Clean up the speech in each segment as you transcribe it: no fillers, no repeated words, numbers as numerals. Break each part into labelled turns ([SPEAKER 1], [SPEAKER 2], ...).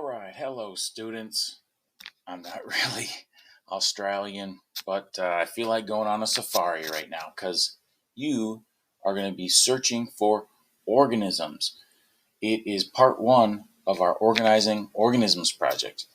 [SPEAKER 1] All right, hello students. I'm not really Australian, but I feel like going on a safari right now because you are going to be searching for organisms. It is part one of our Organizing Organisms project.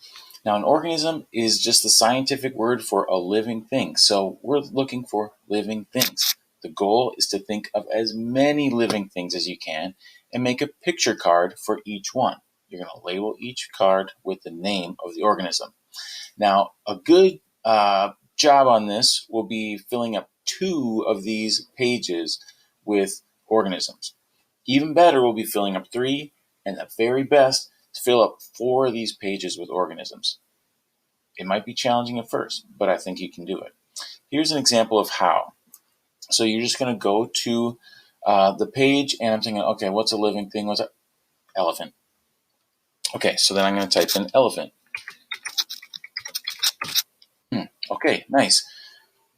[SPEAKER 1] Now, an organism is just the scientific word for a living thing, so we're looking for living things. The goal is to think of as many living things as you can and make a picture card for each one. You're going to label each card with the name of the organism. Now, a good job on this will be filling up 2 of these pages with organisms. Even better will be filling up 3, and the very best is fill up 4 of these pages with organisms. It might be challenging at first, but I think you can do it. Here's an example of how. So you're just going to go to the page, and I'm thinking, okay, what's a living thing? What's an elephant? Okay, so then I'm going to type in elephant. Okay, nice.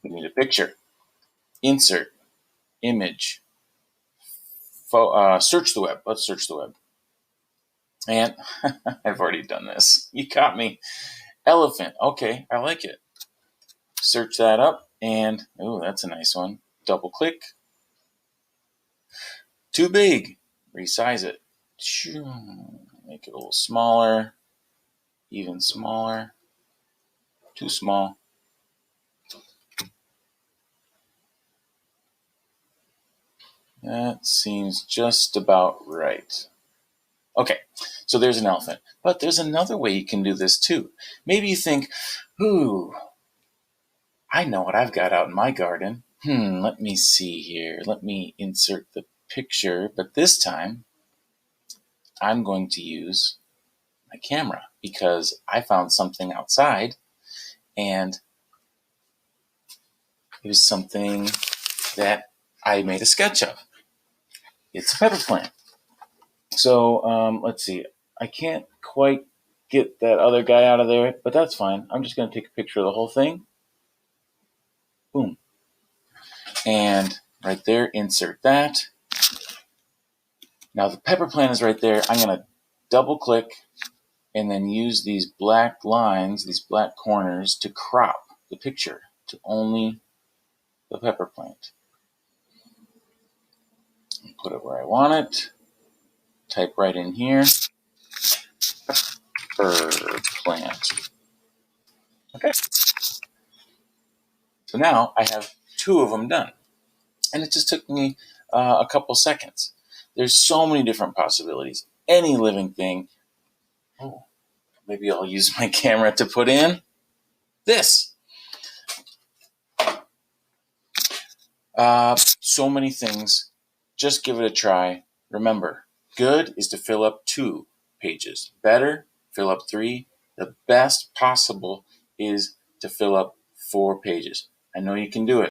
[SPEAKER 1] We need a picture. Insert, image, search the web. Let's search the web. And I've already done this. You caught me. Elephant. Okay, I like it. Search that up, and oh, that's a nice one. Double click. Too big. Resize it. Make it a little smaller. Even smaller. Too small. That seems just about right. Okay, so there's an elephant. But there's another way you can do this too. Maybe you think, ooh, I know what I've got out in my garden. Let me see here. Let me insert the picture. But this time, I'm going to use my camera because I found something outside and it was something that I made a sketch of. It's a pepper plant. So let's see. I can't quite get that other guy out of there, but that's fine. I'm just going to take a picture of the whole thing. Boom. And right there, insert that. Now the pepper plant is right there. I'm going to double click and then use these black lines, these black corners to crop the picture to only the pepper plant. Put it where I want it. Type right in here. Pepper plant. Okay. So now I have 2 of them done. And it just took me a couple seconds. There's so many different possibilities. Any living thing. Oh, maybe I'll use my camera to put in this. So many things. Just give it a try. Remember, good is to fill up 2 pages. Better, fill up 3. The best possible is to fill up 4 pages. I know you can do it.